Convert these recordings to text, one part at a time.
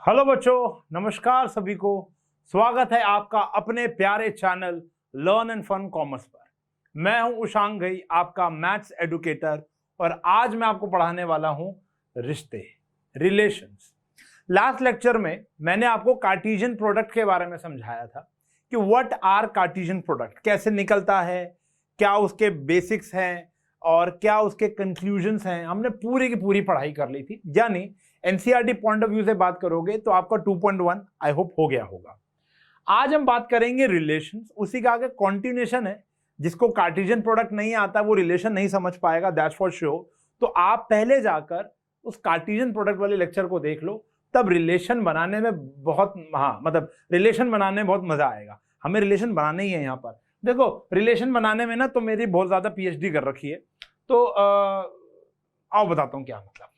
Hello बच्चों, नमस्कार सभी को। स्वागत है आपका अपने प्यारे channel learn and fun commerce पर। मैं हूं उशांग घई, आपका मैथ्स एडुकेटर, और आज मैं आपको पढ़ाने वाला हूं रिश्ते, रिलेशंस। लास्ट लेक्चर में मैंने आपको कार्टेशियन प्रोडक्ट के बारे में समझाया था कि व्हाट आर कार्टेशियन प्रोडक्ट, कैसे निकलता है, क्या उसके बेसिक्स हैं और क्या उसके कंक्लूजन्स हैं। हमने पूरी की पूरी पढ़ाई कर ली थी, यानी एनसीईआरटी पॉइंट ऑफ व्यू से बात करोगे तो आपका 2.1 आई होप हो गया होगा। आज हम बात करेंगे रिलेशंस, उसी का आगे कंटिन्यूएशन है। जिसको कार्टेशियन प्रोडक्ट नहीं आता वो रिलेशन नहीं समझ पाएगा, दैट्स फॉर श्योर। तो आप पहले जाकर उस कार्टेशियन प्रोडक्ट वाले लेक्चर को देख लो, तब रिलेशन बनाने में रिलेशन बनाने में बहुत मजा आएगा। हमें रिलेशन बनाने ही है। यहाँ पर देखो, रिलेशन बनाने में ना तो मेरी बहुत ज्यादा पीएचडी कर रखी है, तो आओ बताता हूं क्या मतलब।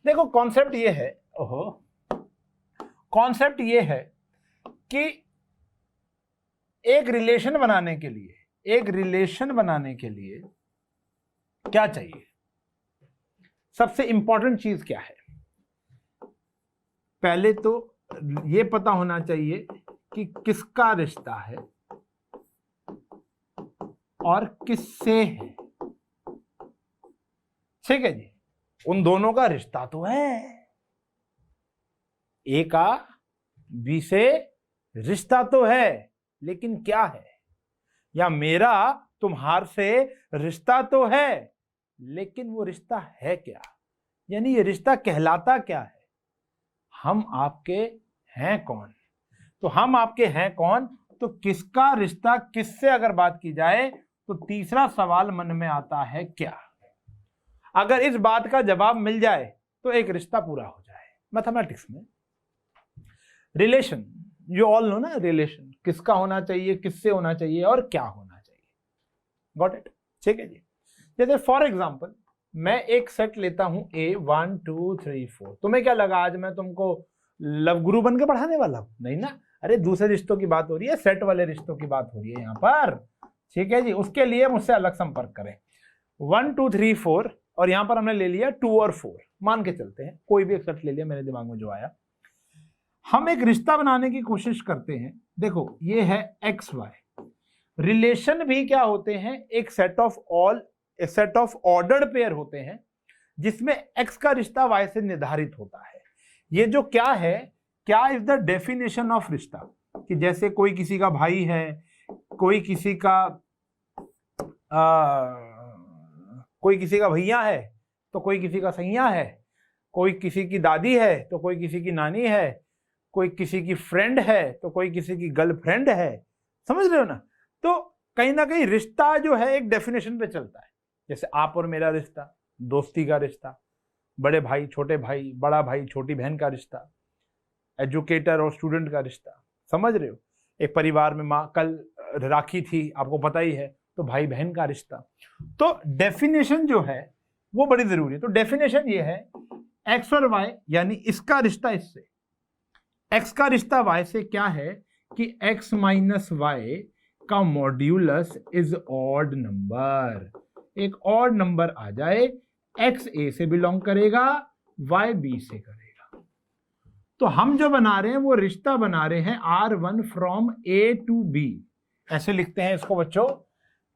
देखो, कॉन्सेप्ट ये है कि एक रिलेशन बनाने के लिए क्या चाहिए। सबसे इंपॉर्टेंट चीज क्या है? पहले तो ये पता होना चाहिए कि किसका रिश्ता है और किससे है। ठीक है जी, उन दोनों का रिश्ता तो है। ए का बी से रिश्ता तो है, लेकिन क्या है? या मेरा तुम्हार से रिश्ता तो है, लेकिन वो रिश्ता है क्या? यानी ये रिश्ता कहलाता क्या है? हम आपके हैं कौन? तो हम आपके हैं कौन, तो किसका रिश्ता किससे अगर बात की जाए तो तीसरा सवाल मन में आता है क्या। अगर इस बात का जवाब मिल जाए तो एक रिश्ता पूरा हो जाए। मैथमेटिक्स में रिलेशन, यू ऑल नो ना, रिलेशन किसका होना चाहिए, किससे होना चाहिए और क्या होना चाहिए। Got it? ठीक है जी। जैसे फॉर एग्जांपल मैं एक सेट लेता हूं A 1 2 3 4। तुम्हें क्या लगा आज मैं तुमको लव गुरु बन के पढ़ाने वाला हूं? नहीं ना। अरे दूसरे रिश्तों की बात हो रही है, सेट वाले रिश्तों की बात हो रही है यहाँ पर। ठीक है जी, उसके लिए मुझसे अलग संपर्क करें। 1 2 3 4 और यहां पर हमने ले लिया 2 और 4, मान के चलते हैं, कोई भी एक सेट ले लिया, मेरे दिमाग में जो आया। हम एक रिश्ता बनाने की कोशिश करते हैं। देखो, ये है एक्स वाई। रिलेशन भी क्या होते हैं? एक सेट ऑफ ऑर्डर्ड पेयर होते हैं, जिसमें एक्स का रिश्ता वाई से निर्धारित होता है। ये जो क्या है, क्या इज द डेफिनेशन ऑफ रिश्ता, कि जैसे कोई किसी का भाई है, कोई किसी का भैया है, तो कोई किसी का सैया है, कोई किसी की दादी है तो कोई किसी की नानी है, कोई किसी की फ्रेंड है तो कोई किसी की गर्लफ्रेंड है। समझ रहे हो ना? तो कहीं ना कहीं रिश्ता जो है एक डेफिनेशन पे चलता है। जैसे आप और मेरा रिश्ता, दोस्ती का रिश्ता, बड़े भाई छोटे भाई, बड़ा भाई छोटी बहन का रिश्ता, एजुकेटर और स्टूडेंट का रिश्ता। समझ रहे हो? एक परिवार में माँ, कल राखी थी, आपको पता ही है, तो भाई बहन का रिश्ता। तो डेफिनेशन जो है वो बड़ी जरूरी है। तो डेफिनेशन ये है, एक्स और वाई, यानी इसका रिश्ता इससे, एक्स का रिश्ता वाई से क्या है कि एक्स माइनस वाई का मॉड्यूलस इज ऑड नंबर। एक ऑड नंबर आ जाए, एक्स ए से बिलोंग करेगा, वाई बी से करेगा। तो हम जो बना रहे हैं वो रिश्ता बना रहे हैं R1 from A to B. ऐसे लिखते हैं इसको बच्चों,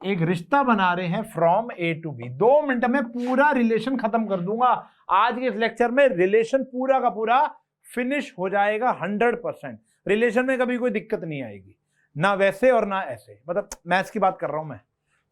एक रिश्ता बना रहे हैं from A to B. 2 minute में पूरा रिलेशन खत्म कर दूंगा। आज के इस लेक्चर में रिलेशन पूरा का पूरा फिनिश हो जाएगा 100%। रिलेशन में कभी कोई दिक्कत नहीं आएगी, ना वैसे और ना ऐसे, मतलब मैथ्स की बात कर रहा हूं मैं।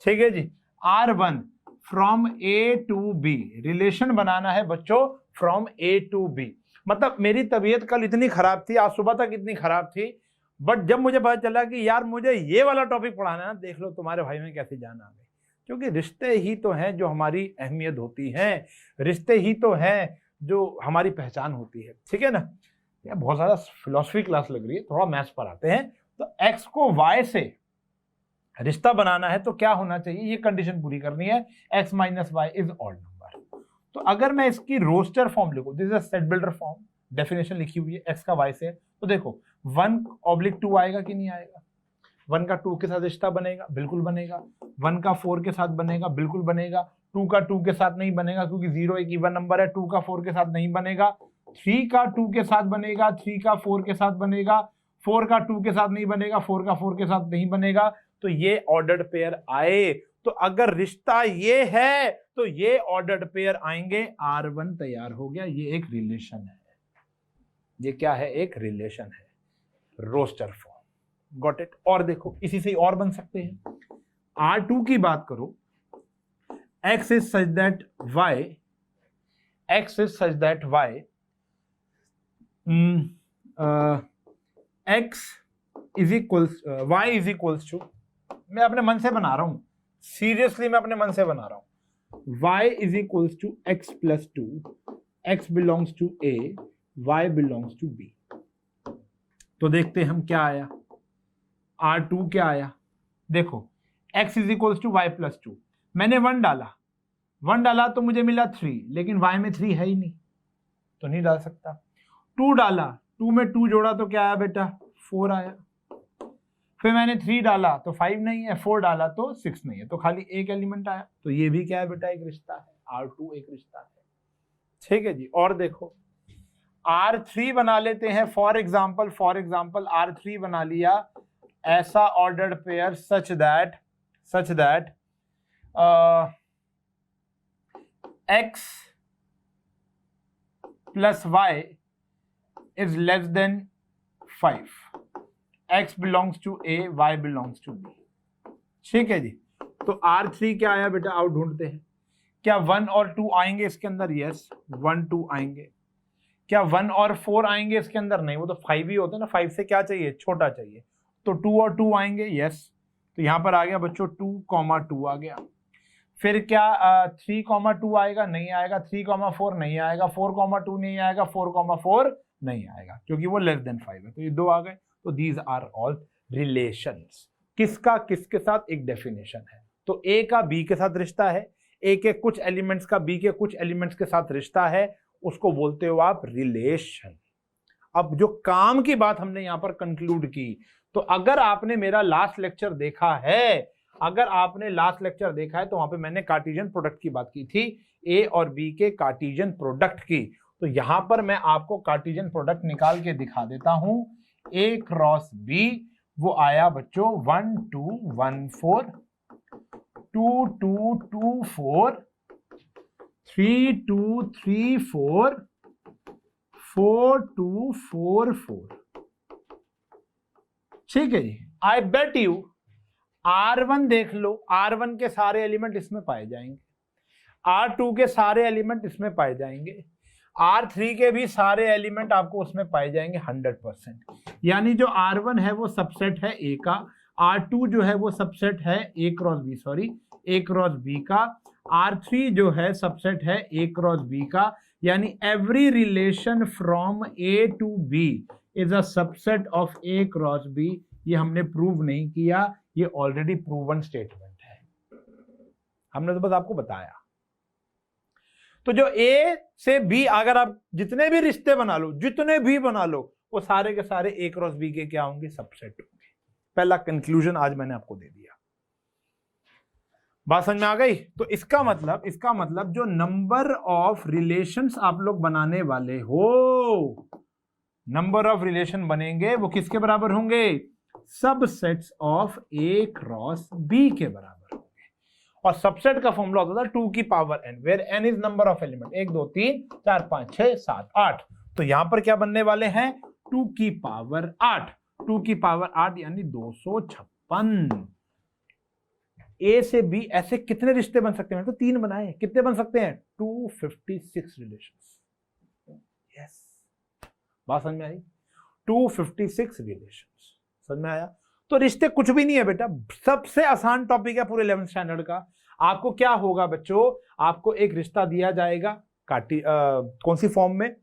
ठीक है जी, R1 from A to B, relation बनाना है बच्चों फ्रॉम ए टू बी। मतलब मेरी तबीयत कल इतनी खराब थी, आज सुबह तक इतनी खराब थी, बट जब मुझे पता चला कि यार मुझे ये वाला टॉपिक पढ़ाना है, देख लो तुम्हारे भाई में कैसी जान आ गई। क्योंकि रिश्ते ही तो हैं जो हमारी अहमियत होती है, रिश्ते ही तो हैं जो हमारी पहचान होती है। ठीक है ना? ये बहुत ज्यादा फिलॉसफी क्लास लग रही है, थोड़ा मैथ्स पर आते हैं। तो एक्स को वाई से रिश्ता बनाना है तो क्या होना चाहिए, ये कंडीशन पूरी करनी है, X minus Y is odd number. तो अगर मैं इसकी रोस्टर फॉर्म लिखूं, this is a set builder form, definition लिखी हुई है एक्स का वाई से, तो देखो 1/2 आएगा कि नहीं आएगा? 1 का 2 के साथ रिश्ता बनेगा, बिल्कुल बनेगा। 1 का 4 के साथ बनेगा, बिल्कुल बनेगा। 2 का 2 के साथ नहीं बनेगा क्योंकि 0 एक इवन नंबर है, 2 का 4 के साथ नहीं बनेगा। 3 का 2 के साथ बनेगा, 3 का 4 के साथ बनेगा, 4 का 2 के साथ नहीं बनेगा, 4 का 4 के साथ नहीं बनेगा, तो ये ऑर्डर्ड पेयर आए। तो अगर रिश्ता ये है तो ये ऑर्डर्ड पेयर आएंगे, R1 तैयार हो गया। ये एक रिलेशन है, ये क्या है, एक रिलेशन है, रोस्टर फॉर्म। Got it. और देखो इसी से और बन सकते हैं। R2 की बात करो, x is such that y, x is such that y, x is equals y is equals to, मैं अपने मन से बना रहा हूं, सीरियसली मैं अपने मन से बना रहा हूं, y is equals to x plus 2, x belongs to a, y belongs to b। तो देखते हैं हम क्या आया, R2 क्या आया। देखो x is equals to y plus 2, मैंने 1 डाला तो मुझे मिला 3, लेकिन y में 3 है ही नहीं तो नहीं डाल सकता। 2 डाला, 2 में 2 जोड़ा तो क्या आया बेटा, 4 आया। फिर मैंने 3 डाला तो 5 नहीं है, 4 डाला तो 6 नहीं है, तो खाली एक एलिमेंट आया। तो ये भी क्या है बेटा, एक रिश्ता है, R2 एक रिश्ता है। ठीक है जी। और देखो R3 बना लेते हैं, फॉर एग्जाम्पल R3 बना लिया, ऐसा ordered pair such that x plus y is less than 5, x belongs to a, y belongs to b। ठीक है जी। तो R3 क्या आया बेटा, आउट ढूंढते हैं। क्या 1 और 2 आएंगे इसके अंदर, यस 1 2 आएंगे। क्या 1 और 4 आएंगे इसके अंदर, नहीं, वो तो 5 ही होता है ना, 5 से क्या चाहिए, छोटा चाहिए। तो 2 और 2 आएंगे, यस। तो यहां पर आ गया बच्चों 2,2 आ गया। फिर क्या 3,2 आएगा, नहीं आएगा। 3,4 नहीं आएगा, 4,2 नहीं आएगा, 4,4 नहीं आएगा, क्योंकि वो लेस देन 5 है। तो ये 2 आ गए। तो दीज आर ऑल रिलेशंस। किसका किसके साथ, एक डेफिनेशन है। तो ए का बी के साथ रिश्ता है, ए के कुछ एलिमेंट्स का बी के कुछ एलिमेंट्स के साथ रिश्ता है, उसको बोलते हो आप रिलेशन। अब जो काम की बात हमने यहां पर कंक्लूड की, तो अगर आपने मेरा लास्ट लेक्चर देखा है, तो वहां पे मैंने कार्टेशियन प्रोडक्ट की बात की थी, ए और बी के कार्टेशियन प्रोडक्ट की। तो यहां पर मैं आपको कार्टेशियन प्रोडक्ट निकाल के दिखा देता हूं। ए क्रॉस बी वो आया बच्चों 1 2 1 4, 2 2 2 4, 3 2 3 4, 4 2 4 4। ठीक है जी। आई बेट यू R1 देख लो, R1 के सारे एलिमेंट इसमें पाए जाएंगे, R2 के सारे एलिमेंट इसमें पाए जाएंगे, R3 के भी सारे एलिमेंट आपको उसमें पाए जाएंगे 100%। यानी जो R1 है वो सबसेट है A का, R2 जो है वो सबसेट है A क्रॉस B का, R3 जो है सबसेट है A क्रॉस B का। यानी every relation from A to B is a subset of A cross B। ये हमने प्रूव नहीं किया, ये ऑलरेडी प्रूवन स्टेटमेंट है, हमने तो बस आपको बताया। तो जो ए से बी, अगर आप जितने भी रिश्ते बना लो, वो सारे के सारे ए क्रॉस बी के क्या होंगे, सबसेट होंगे। पहला कंक्लूजन आज मैंने आपको दे दिया। बात समझ में आ गई? तो इसका मतलब जो नंबर ऑफ रिलेशंस आप लोग बनाने वाले हो, नंबर ऑफ रिलेशन बनेंगे वो किसके बराबर होंगे, subsets of A cross B के बराबर होंगे। और सबसेट का फॉर्मूला होता था 2 की power n, where n is number of element, 1 2 3 4 5 6 7 8। तो यहां पर क्या बनने वाले हैं, 2 की पावर 8, 2 की पावर 8 यानी 256। ए से बी ऐसे कितने रिश्ते बन सकते हैं, तो 3 बनाए, कितने बन सकते हैं, 256 रिलेशंस। यस, बात समझ में आई, 256 रिलेशंस, समझ में आया? तो रिश्ते कुछ भी नहीं है बेटा, सबसे आसान टॉपिक है पूरे 11th स्टैंडर्ड का। आपको क्या होगा बच्चों, आपको एक रिश्ता दिया जाएगा कौन सी फॉर्म में,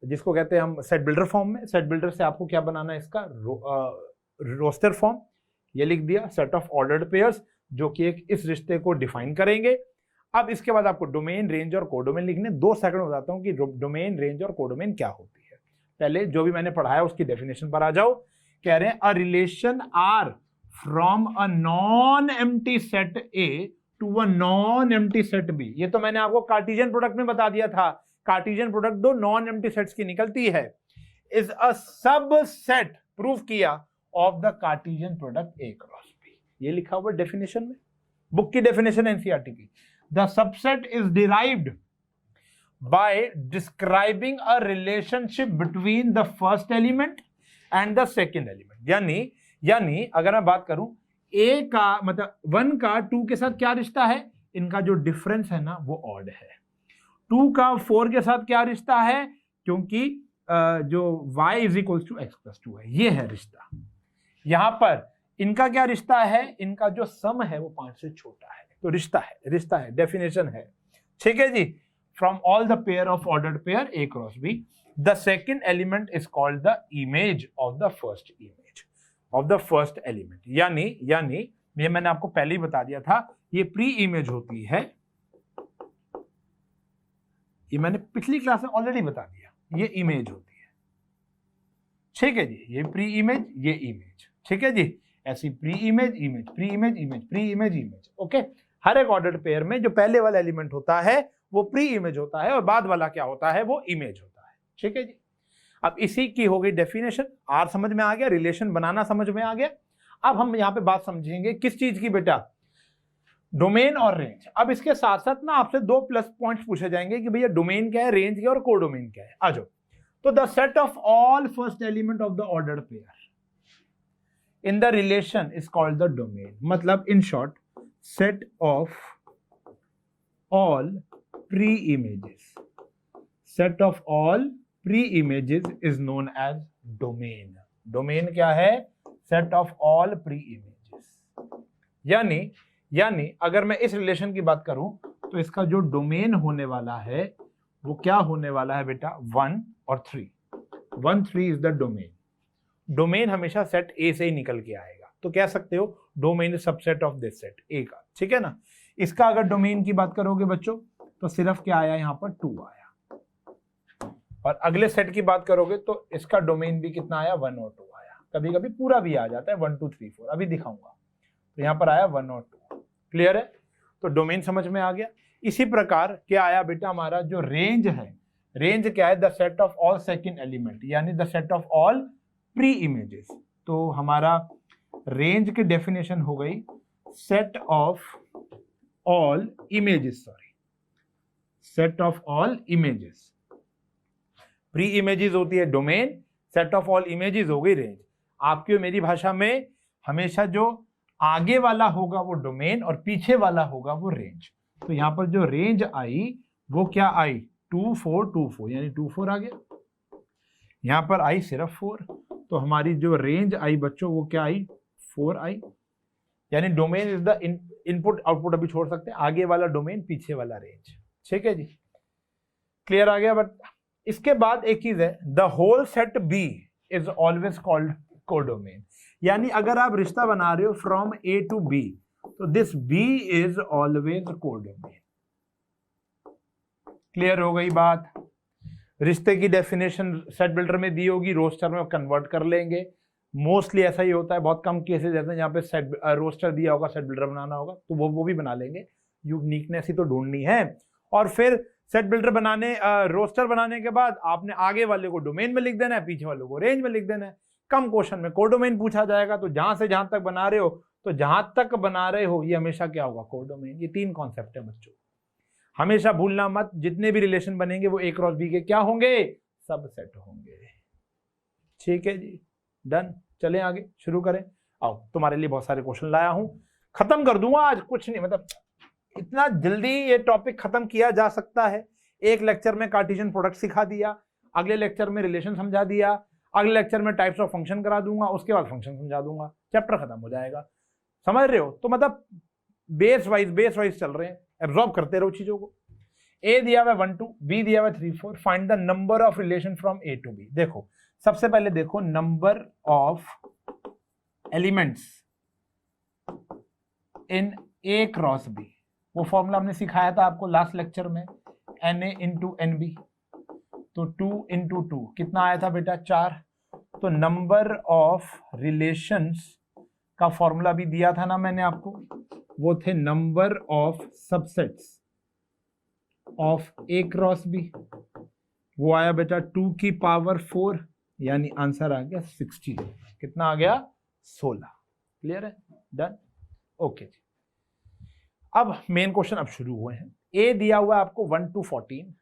जिसको कहते हैं हम सेट बिल्डर फॉर्म में। सेट बिल्डर से आपको क्या बनाना है, इसका रोस्टर फॉर्म, ये लिख दिया, सेट ऑफ ऑर्डर्ड पेयर्स जो कि एक इस रिश्ते को डिफाइन करेंगे। अब इसके बाद आपको डोमेन, रेंज और कोडोमेन लिखने। 2 सेकंड में बताता हूं कि डोमेन, रेंज और कोडोमेन क्या होती है। पहले जो भी मैंने पढ़ाया उसकी डेफिनेशन पर आ जाओ। कह रहे हैं a relation R from a non empty set A to a non empty set B. ये तो मैंने आपको कार्टेशियन प्रोडक्ट में बता दिया था। कार्टेशियन प्रोडक्ट दो नॉन एम्प्टी सेट्स की निकलती है, इज अ सबसेट, प्रूफ किया, of the Cartesian product A cross B. ये लिखा हुआ डेफिनेशन में, बुक की डेफिनेशन एनसीईआरटी की। The subset is derived by describing a relationship between the first element and the second element. यानी अगर मैं बात करूं ए का मतलब 1 का 2 के साथ क्या रिश्ता है, इनका जो डिफरेंस है ना वो ऑड है। 2 का 4 के साथ क्या रिश्ता है, क्योंकि जो y is equal to x plus 2 है, ये है रिश्ता। यहां पर इनका क्या रिश्ता है, इनका जो सम है वो 5 से छोटा है, तो रिश्ता है, डेफिनेशन है। ठीक है जी। From all the pair of ordered pair A cross B, the second element is called the image of the first image of the first element. यानी ये मैंने आपको पहले ही बता दिया था, ये प्री इमेज होती है, ये मैंने पिछली क्लास में ऑलरेडी बता दिया, ये इमेज होती है। ठीक है जी, ये प्री इमेज, ये इमेज। ठीक है जी, ऐसी pre image image pre image image pre image image. Okay, हर एक ऑर्डर्ड पेयर में जो पहले वाला एलिमेंट होता है वो प्री इमेज होता है और बाद वाला क्या होता है, वो इमेज होता है। ठीक है जी। अब इसी की हो गई डेफिनेशन, आर समझ में आ गया, रिलेशन बनाना समझ में आ गया। अब हम यहाँ पे बात समझेंगे किस चीज की बेटा, डोमेन और रेंज। अब इसके साथ साथ ना आपसे 2 प्लस पॉइंट्स पूछे जाएंगे कि भैया डोमेन क्या है, रेंज क्या है और कोडोमेन क्या है। आ जाओ। तो the set of all first element of the ordered pair in the relation is called the domain. मतलब in short, set of all pre images, set of all pre images is known as domain. Domain क्या है, set of all pre images. यानी अगर मैं इस relation की बात करूं तो इसका जो डोमेन होने वाला है वो क्या होने वाला है बेटा, 1 और 3। 1 3 इज द डोमेन। डोमेन हमेशा सेट ए से ही निकल के आएगा, तो कह सकते हो domain is subset of this set ए का। ठीक है ना। इसका अगर डोमेन की बात करोगे बच्चों तो सिर्फ क्या आया, यहां पर 2 आया। और अगले सेट की बात करोगे तो इसका डोमेन भी कितना आया, 1 और 2 आया। कभी कभी पूरा भी आ जाता है 1 2 3 4, अभी दिखाऊंगा। तो यहां पर आया 1 और 2। क्लियर है, तो डोमेन समझ में आ गया। इसी प्रकार क्या आया बेटा हमारा जो रेंज है, रेंज क्या है, the set of all second element, यानी the set of all pre images. तो हमारा रेंज की डेफिनेशन हो गई set of all images, set of all images. Pre images होती है domain, set of all images हो गई रेंज। आपकी और मेरी भाषा में हमेशा जो आगे वाला होगा वो डोमेन और पीछे वाला होगा वो रेंज। तो यहां पर जो रेंज आई वो क्या आई, 2 4 2 4, यानी 2 4 आ गया। यहां पर आई सिर्फ 4, तो हमारी जो रेंज आई बच्चों वो क्या आई, 4 आई। यानी domain is the input output अभी छोड़ सकते हैं, आगे वाला डोमेन पीछे वाला रेंज। ठीक है जी, क्लियर आ गया। बट इसके बाद एक चीज है, the whole set B is always called codomain. यानी अगर आप रिश्ता बना रहे हो फ्रॉम ए टू बी तो this B is always codomain. Clear हो गई बात। रिश्ते की डेफिनेशन सेट बिल्डर में दी होगी, रोस्टर में कन्वर्ट कर लेंगे। मोस्टली ऐसा ही होता है, बहुत कम केसेस ऐसे हैं जहाँ पे सेट रोस्टर दिया होगा, सेट बिल्डर बनाना होगा तो वो भी बना लेंगे। यूनिकनेस ही तो ढूंढनी है। और फिर सेट बिल्डर बनाने रोस्टर बनाने के बाद आपने आगे वाले को डोमेन में लिख देना है, पीछे वाले को रेंज में लिख देना है। कम क्वेश्चन में कोडोमेन पूछा जाएगा, तो जहां से जहां तक बना रहे हो तो जहां तक बना रहे हो ये हमेशा क्या होगा, कोडोमेन। ये 3 कॉन्सेप्ट है बच्चों, हमेशा भूलना मत। जितने भी रिलेशन बनेंगे वो ए क्रॉस बी के क्या होंगे, सब सेट होंगे। ठीक है जी, डन। चलें आगे, शुरू करें। आओ, तुम्हारे लिए बहुत सारे क्वेश्चन लाया हूं, खत्म कर दूंगा आज, कुछ नहीं, मतलब इतना जल्दी ये टॉपिक खत्म किया जा सकता है। एक लेक्चर में कार्टेशियन प्रोडक्ट सिखा दिया, अगले लेक्चर में रिलेशन समझा दिया, अगले लेक्चर में टाइप्स ऑफ फंक्शन करा दूंगा, उसके बाद फंक्शन समझा दूंगा, चैप्टर खत्म हो जाएगा। समझ रहे हो? तो मतलब बेस वाइज चल रहे हैं, एब्जॉर्ब करते रहो चीजों को। ए दिया हुआ 1 2, बी दिया हुआ 3 4, find the number of relation from A to B. देखो सबसे पहले देखो number of elements in A cross B. वो फॉर्मूला हमने सिखाया था आपको लास्ट लेक्चर में, Na इंटू एन बी। तो 2 इंटू 2 कितना आया था बेटा, 4। तो नंबर ऑफ रिलेशंस का फॉर्मूला भी दिया था ना मैंने आपको, वो थे number of subsets of A cross B, वो आया बेटा 2 की पावर 4, यानी आंसर आ गया 16। कितना आ गया? 16। क्लियर है? डन। ओके जी। अब मेन क्वेश्चन अब शुरू हुए हैं। ए दिया हुआ है आपको 1 to 14,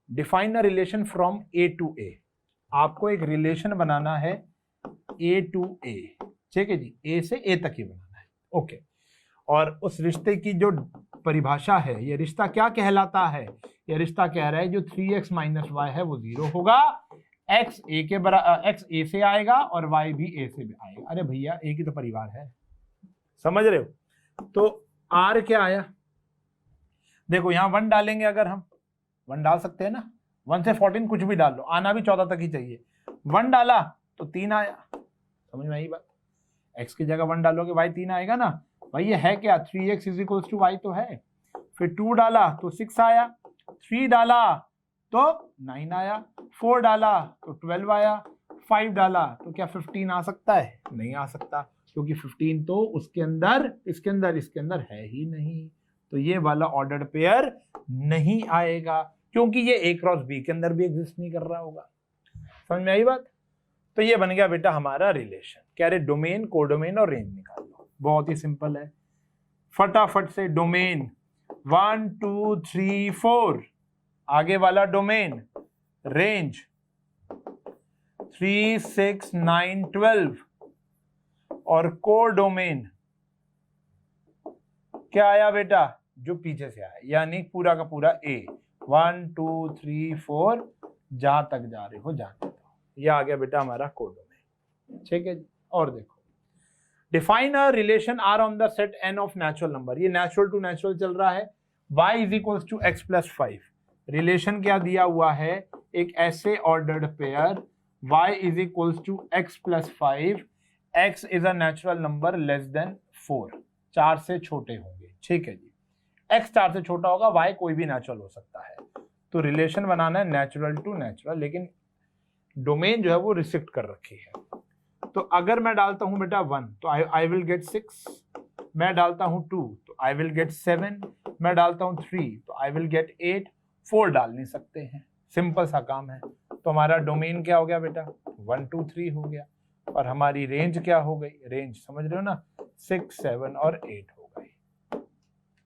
define a relation from A to A. आपको एक रिलेशन बनाना है ए टू ए, ठीक है जी, ए से ए तक ही बनाना है। ओके, और उस रिश्ते की जो परिभाषा है, ये रिश्ता क्या कहलाता है? ये रिश्ता कह रहा है जो 3x माइनस वाई है वो 0 होगा, x a के बराबर, x a से आएगा और y भी a से भी आएगा। अरे भैया a की तो परिवार है, समझ रहे हो? तो r क्या आया? देखो यहां 1 डालेंगे, अगर हम 1 डाल सकते हैं ना, 1 से 14 कुछ भी डाल लो, आना भी 14 तक ही चाहिए। 1 डाला तो 3 आया, समझ में आई बात? x की जगह 1 डालोगे y 3 आएगा ना भाई। ये है क्या? 3x is equal to y तो है। फिर 2 डाला तो 6 आया, 3 डाला तो 9 आया, 4 डाला तो 12 आया, 5 डाला तो क्या 15 आ सकता है? नहीं आ सकता, क्योंकि 15 तो उसके अंदर, इसके अंदर है ही नहीं। तो ये वाला ऑर्डर्ड पेयर नहीं आएगा, क्योंकि ये ए क्रॉस बी के अंदर भी एग्जिस्ट नहीं कर रहा होगा। समझ में आई बात? तो ये बन गया बेटा हमारा रिलेशन। कह रहे डोमेन, कोडोमेन और रेंज निकाल लो। बहुत ही सिंपल है, फटाफट से डोमेन 1 2 3 4, आगे वाला डोमेन, रेंज 3 6 9 12, और कोडोमेन क्या आया बेटा? जो पीछे से आया, यानी पूरा का पूरा ए। 1 2 3 4, जहां तक जा रहे हो जाने दो। ये आ गया बेटा हमारा कोडोमेन, ठीक है जी। और देखो, define a relation R on the set N of natural number. ये नेचुरल टू नेचुरल चल रहा है। y is equal to x plus 5। Relation क्या दिया हुआ है? एक ऐसे ordered pair y is equal to x plus 5, x is a natural number less than 4, 4 से छोटे होंगे, ठीक है जी। x 4 से छोटा होगा, y कोई भी नेचुरल हो सकता है। तो रिलेशन बनाना है नेचुरल टू नेचुरल, लेकिन डोमेन जो है वो रिस्ट्रिक्ट कर रखी है। तो अगर मैं डालता हूं बेटा 1 तो आई विल गेट 6, मैं डालता हूं 2 तो आई विल गेट 7, मैं डालता हूं 3 तो आई विल गेट 8, 4 डाल नहीं सकते हैं। सिंपल सा काम है। तो हमारा डोमेन क्या हो गया बेटा? 1 2 3 हो गया। और हमारी रेंज क्या हो गई? रेंज समझ रहे हो ना, 6 7 और 8 हो गई।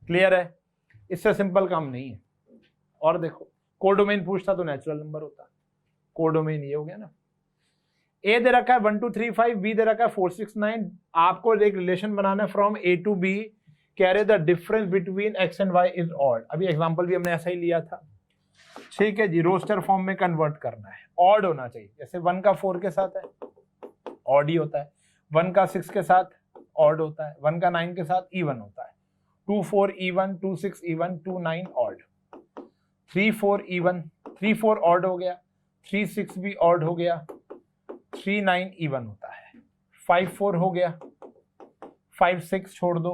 क्लियर है? इससे सिंपल काम नहीं है। और देखो, कोडोमेन पूछता तो नेचुरल नंबर होता, कोडोमेन ये हो गया ना। ए दे रखा है 1 2 3 5, बी दे रखा है 4 6 9। आपको एक रिलेशन बनाना है फ्रॉम ए टू बी। कह रहे the difference between x and y is odd. अभी एग्जांपल भी हमने ऐसा ही लिया था, ठीक है जी। रोस्टर फॉर्म में कन्वर्ट करना है, ऑड होना चाहिए। जैसे 1 का 4 के साथ है, ऑड ही होता है। 1 का 6 के साथ ऑड होता है। 1 का 9 के साथ इवन होता है। 2 4 even, 2 6 even, 2 9 odd, 3 4 even, 3 4 odd हो गया, 3 6 भी ऑड हो गया, 3 9 इवन होता है, 5 4 हो गया, 5 6 छोड़ दो,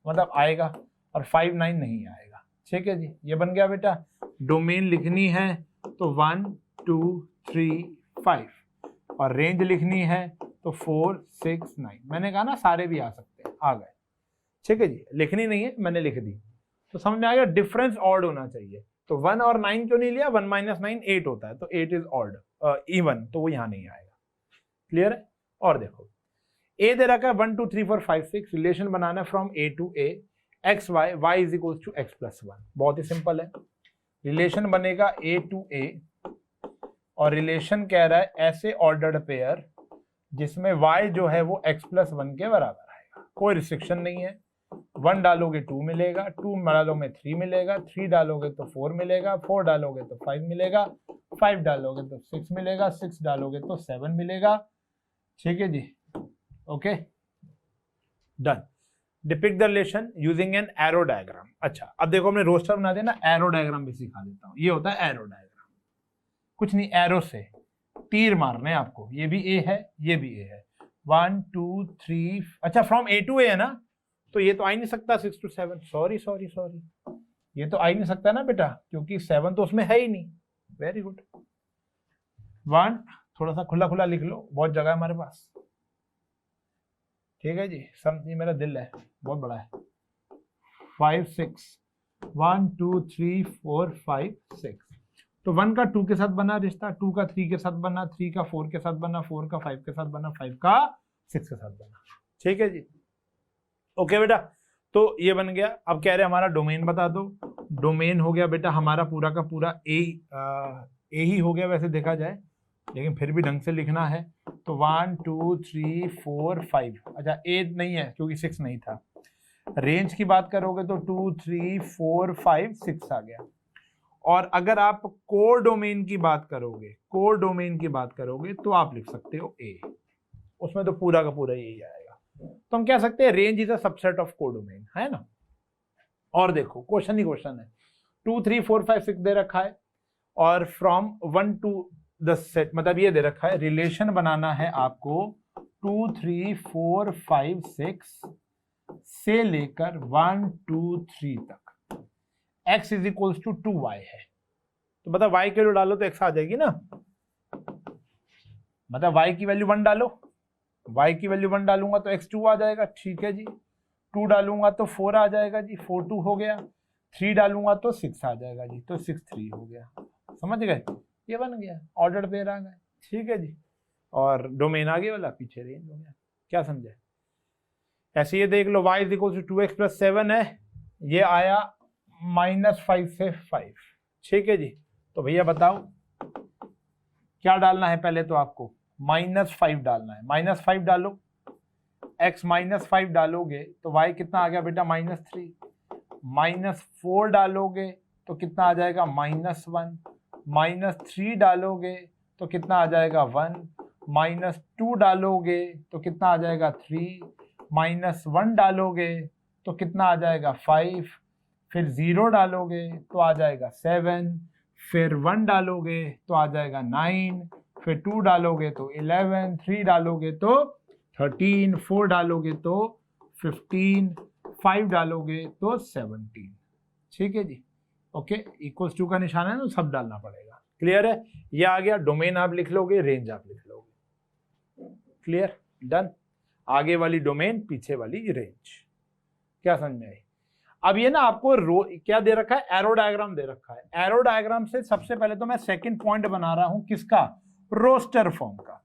मतलब आएगा, और 5 9 नहीं आएगा, ठीक है जी। ये बन गया बेटा। डोमेन लिखनी है तो 1 2 3 5, और रेंज लिखनी है तो 4 6 9। मैंने कहा ना सारे भी आ सकते हैं, आ गए, ठीक है जी। लिखनी नहीं है, मैंने लिख दी। तो समझ में आ गया, डिफरेंस ऑड होना चाहिए। तो 1 और 9 क्यों नहीं लिया? 1 माइनस 9 8 होता है, तो 8 इज ऑड, इवन, तो वो यहां नहीं आएगा। क्लियर है? और देखो, ए दे रखा है 1 2 3 4 5 6। रिलेशन बनाना है from A to A, x y, y is equal to x plus 1। बहुत ही सिंपल है। रिलेशन बनेगा ए टू ए, और रिलेशन कह रहा है ऐसे ऑर्डर्ड पेयर जिसमें y जो है वो x प्लस 1 के बराबर आएगा। कोई रिस्ट्रिक्शन नहीं है। 1 डालोगे 2 मिलेगा, 2 डालोगे 3 मिलेगा, 3 डालोगे तो 4 मिलेगा, 4 डालोगे तो 5 मिलेगा, 5 डालोगे तो 6 मिलेगा, 6 डालोगे तो 7 मिलेगा, ठीक है जी। Okay, done. Depict the relation using an arrow diagram. अच्छा, अब देखो हमने रोस्टर बना दिया ना, एरो डायग्राम भी सिखा देता हूं। ये होता है एरो डायग्राम। कुछ नहीं, एरो से तीर मारने हैं आपको। ये भी ए है, ये भी ए है। 1 2 3, अच्छा फ्रॉम ए टू ए है ना, तो ये तो आ ही नहीं सकता 6 to 7। सॉरी, ये तो आ ही नहीं सकता ना बेटा, क्योंकि 7 तो उसमें है ही नहीं। Very good. 1 थोड़ा सा खुला खुला लिख लो, बहुत जगह है हमारे पास, ठीक है जी। ये मेरा दिल है, बहुत बड़ा है। 5 6 1 2 3 4 5 6। तो 1 का 2 के साथ बना रिश्ता, 2 का 3 के साथ बना, 3 का 4 के साथ बना, 4 का 5 के साथ बना, 5 का 6 के साथ बना। ठीक है जी, ओके बेटा। तो ये बन गया। अब कह रहे हमारा डोमेन बता दो। डोमेन हो गया बेटा हमारा पूरा का पूरा ए ही हो गया वैसे देखा जाए, लेकिन फिर भी ढंग से लिखना है। तो 1 2 3 4 5, अच्छा ए नहीं है क्योंकि 6 नहीं था। रेंज की बात करोगे तो 2 3 4 5 6 आ गया। और अगर आप कोर डोमेन की बात करोगे, कोर डोमेन की बात करोगे तो आप लिख सकते हो ए, उसमें तो पूरा का पूरा यही आएगा। तो हम कह सकते हैं range is a subset of core domain, है ना। और देखो क्वेश्चन ही क्वेश्चन है, 2 3 4 5 6 दे रखा है और फ्रॉम 1 टू द सेट, मतलब ये दे रखा है रिलेशन बनाना है आपको 2 3 4 5 6 से लेकर 1 2 3 तक। x is equals to 2y है, तो मतलब y के वैल्यू डालो तो x आ जाएगी ना, मतलब y की वैल्यू 1 डालो, y की वैल्यू 1 डालूंगा तो x 2 आ जाएगा। ठीक है जी, 2 डालूंगा तो 4 आ जाएगा जी, 4 2 हो गया। 3 डालूंगा तो 6 आ जाएगा जी, तो 6 3 हो गया। समझ गए, ये बन गया, ऑर्डर पेयर आ गए। ठीक है जी, और डोमेन आगे वाला पीछे रेंज हो गया। क्या समझे? ऐसे ये देख लो, y is equal to 2x plus 7 है, ये आया -5 से 5। ठीक है जी, तो भैया बताओ क्या डालना है? पहले तो आपको -5 डालना है, -5 डालो, x -5 डालोगे तो y कितना आ गया बेटा -3, -4 डालोगे तो कितना आ जाएगा -1, -3 डालोगे तो कितना आ जाएगा 1, -2 डालोगे तो कितना आ जाएगा 3, -1 डालोगे तो कितना आ जाएगा 5, फिर 0 डालोगे तो आ जाएगा 7, फिर 1 डालोगे तो आ जाएगा 9, फिर 2 डालोगे तो 11, 3 डालोगे तो 13, 4 डालोगे तो 15, 5 डालोगे तो 17। ठीक है जी, ओके, इक्वल्स टू का निशान है ना, सब डालना पड़ेगा। क्लियर है? ये आ गया, डोमेन आप लिख लोगे, रेंज आप लिख लोगे। Clear, done. आगे वाली डोमेन, पीछे वाली रेंज। क्या समझ में आई? अब ये ना आपको क्या दे रखा है, एरो डायग्राम दे रखा है। एरो डायग्राम से सबसे पहले तो मैं सेकंड पॉइंट बना रहा हूं, किसका? रोस्टर फॉर्म का,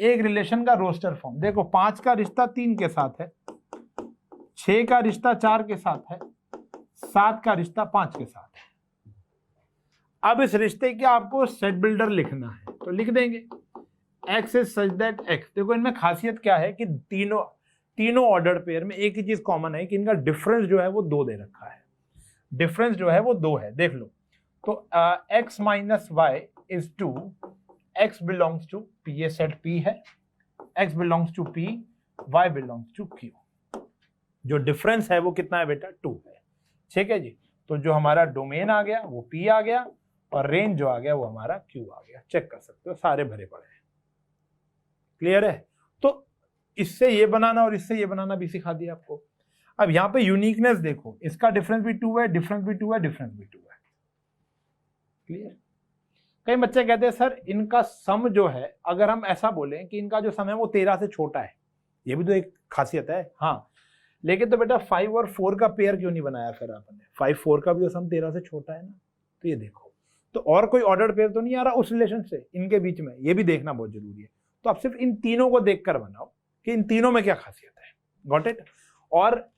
एक रिलेशन का रोस्टर फॉर्म। देखो 5 का रिश्ता 3 के साथ है, 6 का रिश्ता 4 के साथ है, 7 का रिश्ता 5 के साथ है। अब इस रिश्ते के आपको सेट बिल्डर लिखना है, तो लिख देंगे x is such that x। देखो इनमें खासियत क्या है कि तीनों ऑर्डर पेयर में एक ही चीज कॉमन है कि इनका डिफरेंस जो है वो 2 दे रखा है, डिफरेंस जो है वो 2 है। देख लो, तो x minus Y is 2, x belongs to p, ये सेट p है, x belongs to p, y belongs to q। जो डिफरेंस है वो कितना है बेटा? 2 है। ठीक है जी, तो जो हमारा डोमेन आ गया वो p आ गया, और रेंज जो आ गया वो हमारा q आ गया। चेक कर सकते हो, सारे भरे पड़े हैं। क्लियर है? तो इससे ये बनाना और इससे ये बनाना भी सिखा दिया आपको। अब यहाँ पे यूनिकनेस देखो, इसका डिफरेंस भी 2 है, डिफरेंस भी 2 है, डिफरेंस भी 2 है। क्लियर? कई बच्चे कहते हैं सर इनका सम जो है, अगर हम ऐसा बोलें कि इनका जो सम है वो 13 से छोटा है, ये भी तो एक खासियत है। हाँ, लेकिन तो बेटा 5 और 4 का पेयर क्यों नहीं बनाया फिर आपने? 5 4 का भी तो सम 13 से छोटा है ना। तो ये देखो, तो और कोई ऑर्डर पेयर तो नहीं आ रहा उस रिलेशन से इनके बीच में, ये भी देखना बहुत जरूरी है। तो आप सिर्फ इन तीनों को देखकर बनाओ कि इन तीनों में क्या खासियत है। Got it? और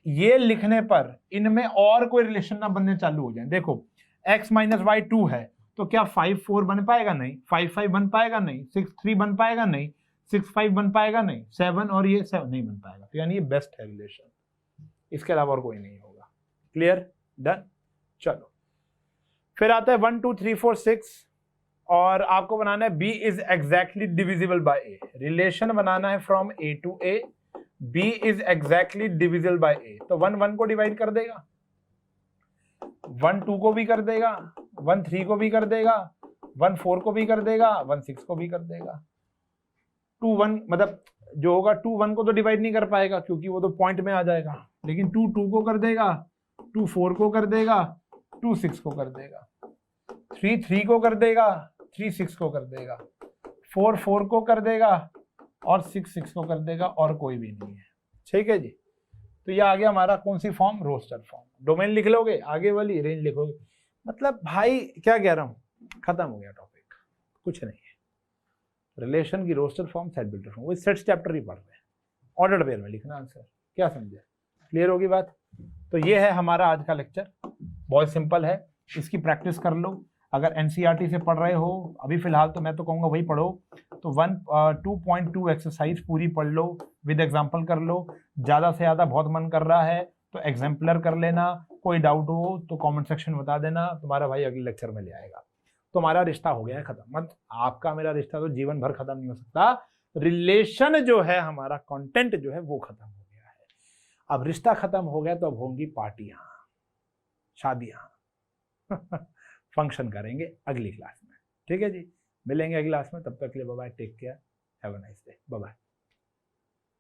ये लिखने पर इनमें और कोई रिलेशन ना बनने चालू हो जाए। देखो x माइनस वाई 2 है, तो क्या 5 4 बन पाएगा? नहीं। 5 5 बन पाएगा? नहीं। 6 3 बन पाएगा? नहीं। 6 5 बन पाएगा? नहीं। 7 और ये 7 नहीं बन पाएगा। तो यानी ये बेस्ट है रिलेशन, इसके अलावा और कोई नहीं होगा। क्लियर? डन। चलो फिर आता है 1 2 3 4 6, और आपको बनाना है b is exactly divisible by a। Relation बनाना है from a to a, b is exactly divisible by a। तो 1 1 को डिवाइड कर देगा, 1 2 को भी कर देगा, 1 3 को भी कर देगा, 1 4 को भी कर देगा, 1 6 को भी कर देगा। 2 1 मतलब जो होगा 2 1 को तो डिवाइड नहीं कर पाएगा क्योंकि वो तो पॉइंट में आ जाएगा, लेकिन 2 2 को कर देगा, 2 4 को कर देगा, 2 6 को कर देगा, 3 3 को कर देगा, 3 6 को कर देगा, 4 4 को कर देगा, और 6 6 को कर देगा, और कोई भी नहीं है। ठीक है जी, तो ये आ गया हमारा कौन सी फॉर्म, रोस्टर फॉर्म। डोमेन लिख लोगे, आगे वाली रेंज लिखोगे। मतलब भाई क्या कह रहा हूं, खत्म हो गया टॉपिक, कुछ नहीं है। रिलेशन की roster form, set builder form, वो सेट चैप्टर ही पढ़ रहे हैं, ऑर्डर पेयर में लिखना आंसर। क्या समझे, क्लियर होगी बात। तो ये है हमारा आज का लेक्चर, बहुत सिंपल है, इसकी प्रैक्टिस कर लो। अगर एनसीईआरटी से पढ़ रहे हो अभी फिलहाल, तो मैं तो कहूँगा वही पढ़ो। तो 2.2 एक्सरसाइज पूरी पढ़ लो, विद एग्जाम्पल कर लो। ज़्यादा से ज़्यादा बहुत मन कर रहा है तो एग्जाम्पलर कर लेना। कोई डाउट हो तो कमेंट सेक्शन में बता देना, तुम्हारा भाई अगले लेक्चर में ले आएगा। तुम्हारा रिश्ता हो गया है खत्म। मत आपका मेरा रिश्ता तो जीवन भर खत्म नहीं हो सकता, रिलेशन जो है हमारा, कंटेंट जो है वो खत्म हो गया है। अब रिश्ता खत्म हो गया तो अब होंगी पार्टियां, शादियां फंक्शन करेंगे अगली क्लास में। ठीक है जी, मिलेंगे अगली क्लास में, तब तक के लिए bye bye, take care, have a nice day, bye bye.